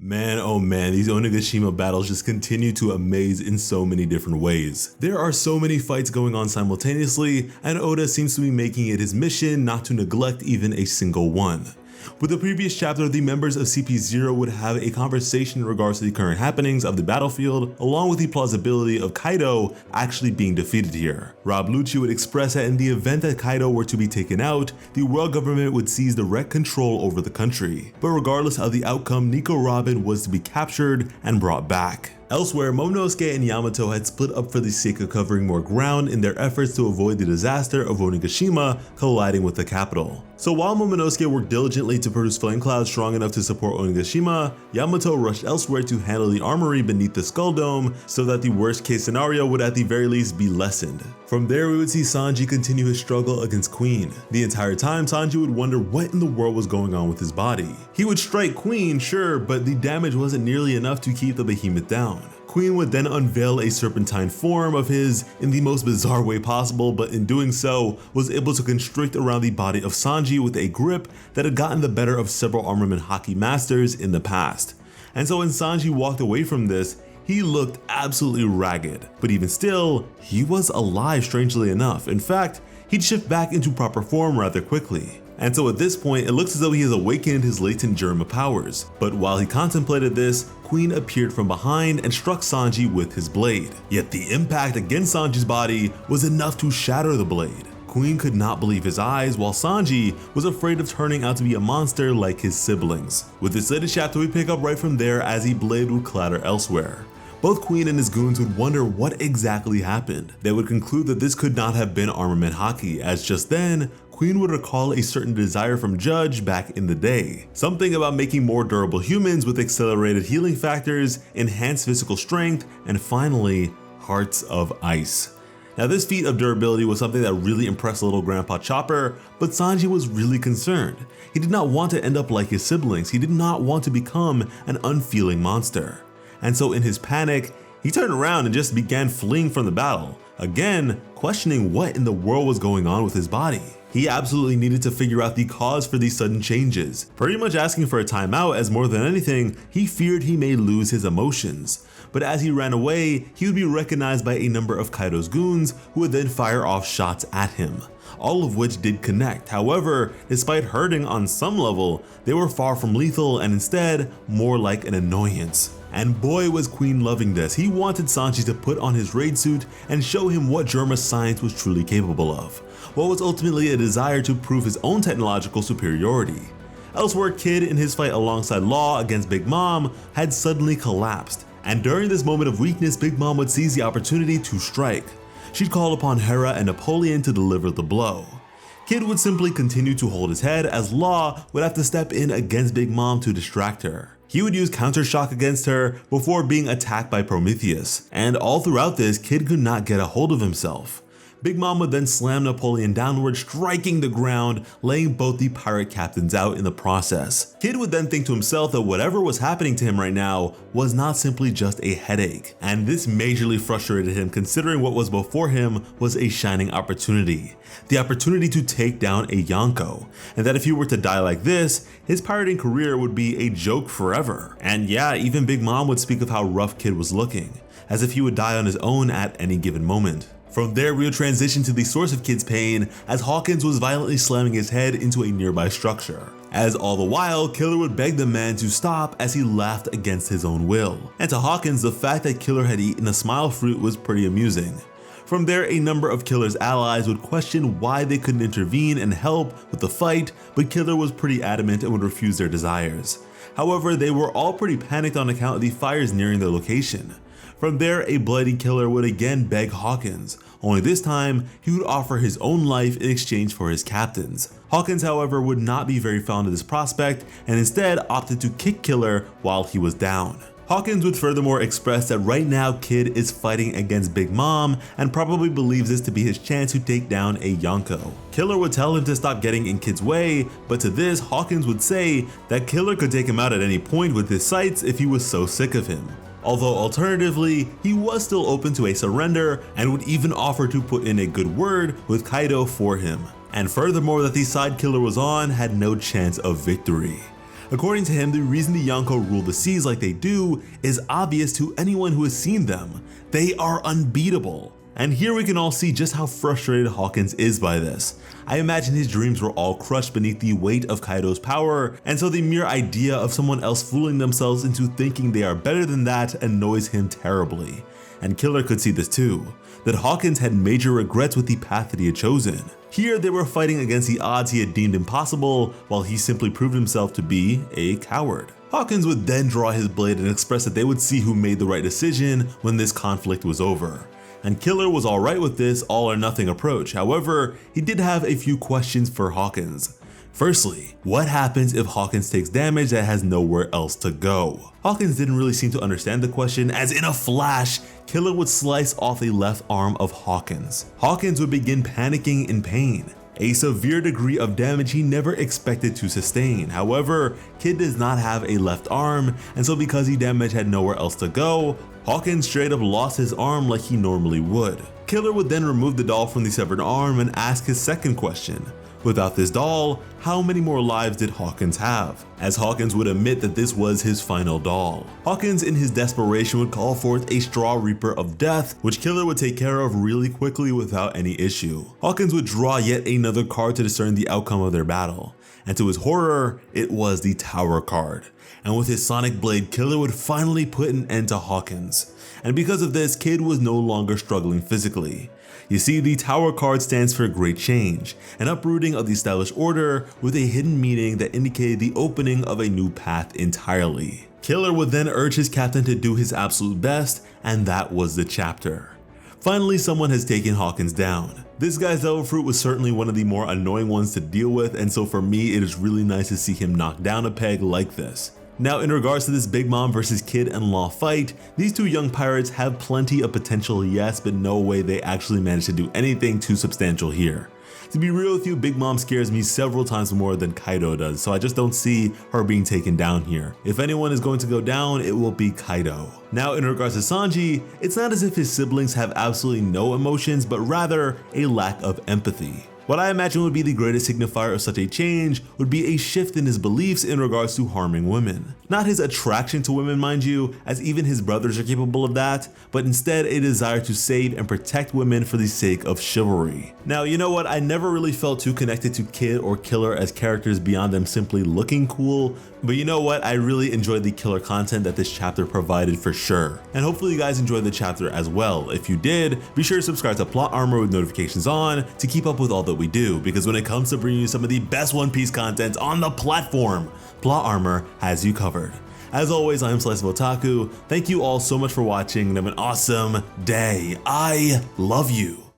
Man, oh man, these Onigashima battles just continue to amaze in so many different ways. There are so many fights going on simultaneously, and Oda seems to be making it his mission not to neglect even a single one. With the previous chapter, the members of CP0 would have a conversation in regards to the current happenings of the battlefield, along with the plausibility of Kaido actually being defeated here. Rob Lucci would express that in the event that Kaido were to be taken out, the world government would seize direct control over the country. But regardless of the outcome, Nico Robin was to be captured and brought back. Elsewhere, Momonosuke and Yamato had split up for the sake of covering more ground in their efforts to avoid the disaster of Onigashima colliding with the capital. So while Momonosuke worked diligently to produce flame clouds strong enough to support Onigashima, Yamato rushed elsewhere to handle the armory beneath the Skull Dome so that the worst case scenario would at the very least be lessened. From there, we would see Sanji continue his struggle against Queen. The entire time, Sanji would wonder what in the world was going on with his body. He would strike Queen, sure, but the damage wasn't nearly enough to keep the behemoth down. Queen would then unveil a serpentine form of his in the most bizarre way possible, but in doing so, was able to constrict around the body of Sanji with a grip that had gotten the better of several armament hockey masters in the past. And so when Sanji walked away from this, he looked absolutely ragged, but even still, he was alive strangely enough. In fact, he'd shift back into proper form rather quickly. And so at this point, it looks as though he has awakened his latent Germa powers. But while he contemplated this, Queen appeared from behind and struck Sanji with his blade. Yet the impact against Sanji's body was enough to shatter the blade. Queen could not believe his eyes, while Sanji was afraid of turning out to be a monster like his siblings. With this latest chapter, we pick up right from there as the blade would clatter elsewhere. Both Queen and his goons would wonder what exactly happened. They would conclude that this could not have been armament hockey, as just then, Queen would recall a certain desire from Judge back in the day. Something about making more durable humans with accelerated healing factors, enhanced physical strength, and finally, hearts of ice. Now this feat of durability was something that really impressed little Grandpa Chopper, but Sanji was really concerned. He did not want to end up like his siblings. He did not want to become an unfeeling monster. And so in his panic, he turned around and just began fleeing from the battle, again questioning what in the world was going on with his body. He absolutely needed to figure out the cause for these sudden changes, pretty much asking for a timeout as more than anything, he feared he may lose his emotions. But as he ran away, he would be recognized by a number of Kaido's goons who would then fire off shots at him, all of which did connect. However, despite hurting on some level, they were far from lethal and instead more like an annoyance. And boy was Queen loving this. He wanted Sanji to put on his raid suit and show him what Germa science was truly capable of, what was ultimately a desire to prove his own technological superiority. Elsewhere, Kid in his fight alongside Law against Big Mom had suddenly collapsed, and during this moment of weakness, Big Mom would seize the opportunity to strike. She'd call upon Hera and Napoleon to deliver the blow. Kid would simply continue to hold his head as Law would have to step in against Big Mom to distract her. He would use counter shock against her before being attacked by Prometheus, and all throughout this, Kid could not get a hold of himself. Big Mom would then slam Napoleon downward, striking the ground, laying both the pirate captains out in the process. Kid would then think to himself that whatever was happening to him right now was not simply just a headache, and this majorly frustrated him considering what was before him was a shining opportunity. The opportunity to take down a Yonko, and that if he were to die like this, his pirating career would be a joke forever. And yeah, even Big Mom would speak of how rough Kid was looking, as if he would die on his own at any given moment. From there, we would transition to the source of Kid's pain as Hawkins was violently slamming his head into a nearby structure. As all the while, Killer would beg the man to stop as he laughed against his own will. And to Hawkins, the fact that Killer had eaten a smile fruit was pretty amusing. From there, a number of Killer's allies would question why they couldn't intervene and help with the fight, but Killer was pretty adamant and would refuse their desires. However, they were all pretty panicked on account of the fires nearing their location. From there, a bloody Killer would again beg Hawkins, only this time he would offer his own life in exchange for his captain's. Hawkins, however, would not be very fond of this prospect and instead opted to kick Killer while he was down. Hawkins would furthermore express that right now Kid is fighting against Big Mom and probably believes this to be his chance to take down a Yonko. Killer would tell him to stop getting in Kid's way, but to this Hawkins would say that Killer could take him out at any point with his sights if he was so sick of him. Although alternatively, he was still open to a surrender and would even offer to put in a good word with Kaido for him. And furthermore, that the side Killer was on had no chance of victory. According to him, the reason the Yonko rule the seas like they do is obvious to anyone who has seen them. They are unbeatable. And here we can all see just how frustrated Hawkins is by this. I imagine his dreams were all crushed beneath the weight of Kaido's power, and so the mere idea of someone else fooling themselves into thinking they are better than that annoys him terribly. And Killer could see this too, that Hawkins had major regrets with the path that he had chosen. Here they were fighting against the odds he had deemed impossible, while he simply proved himself to be a coward. Hawkins would then draw his blade and express that they would see who made the right decision when this conflict was over. And Killer was alright with this all or nothing approach. However, he did have a few questions for Hawkins. Firstly, what happens if Hawkins takes damage that has nowhere else to go? Hawkins didn't really seem to understand the question, as in a flash, Killer would slice off the left arm of Hawkins. Hawkins would begin panicking in pain, a severe degree of damage he never expected to sustain. However, Kid does not have a left arm, and so because the damage had nowhere else to go, Hawkins straight up lost his arm like he normally would. Killer would then remove the doll from the severed arm and ask his second question. Without this doll, how many more lives did Hawkins have? As Hawkins would admit that this was his final doll. Hawkins in his desperation would call forth a Straw Reaper of Death, which Killer would take care of really quickly without any issue. Hawkins would draw yet another card to discern the outcome of their battle, and to his horror, it was the Tower card. And with his Sonic Blade, Killer would finally put an end to Hawkins. And because of this, Kid was no longer struggling physically. You see, the Tower card stands for Great Change, an uprooting of the established order with a hidden meaning that indicated the opening of a new path entirely. Killer would then urge his captain to do his absolute best, and that was the chapter. Finally, someone has taken Hawkins down. This guy's Devil Fruit was certainly one of the more annoying ones to deal with, and so for me, it is really nice to see him knock down a peg like this. Now, in regards to this Big Mom versus Kid and Law fight, these two young pirates have plenty of potential, yes, but no way they actually managed to do anything too substantial here. To be real with you, Big Mom scares me several times more than Kaido does, so I just don't see her being taken down here. If anyone is going to go down, it will be Kaido. Now, in regards to Sanji, it's not as if his siblings have absolutely no emotions, but rather a lack of empathy. What I imagine would be the greatest signifier of such a change would be a shift in his beliefs in regards to harming women. Not his attraction to women, mind you, as even his brothers are capable of that, but instead a desire to save and protect women for the sake of chivalry. Now, you know what, I never really felt too connected to Kid or Killer as characters beyond them simply looking cool, but you know what, I really enjoyed the Killer content that this chapter provided for sure. And hopefully you guys enjoyed the chapter as well. If you did, be sure to subscribe to Plot Armor with notifications on to keep up with all that we do, because when it comes to bringing you some of the best One Piece content on the platform, Plot Armor has you covered. As always, I am Slice of Otaku. Thank you all so much for watching and have an awesome day. I love you.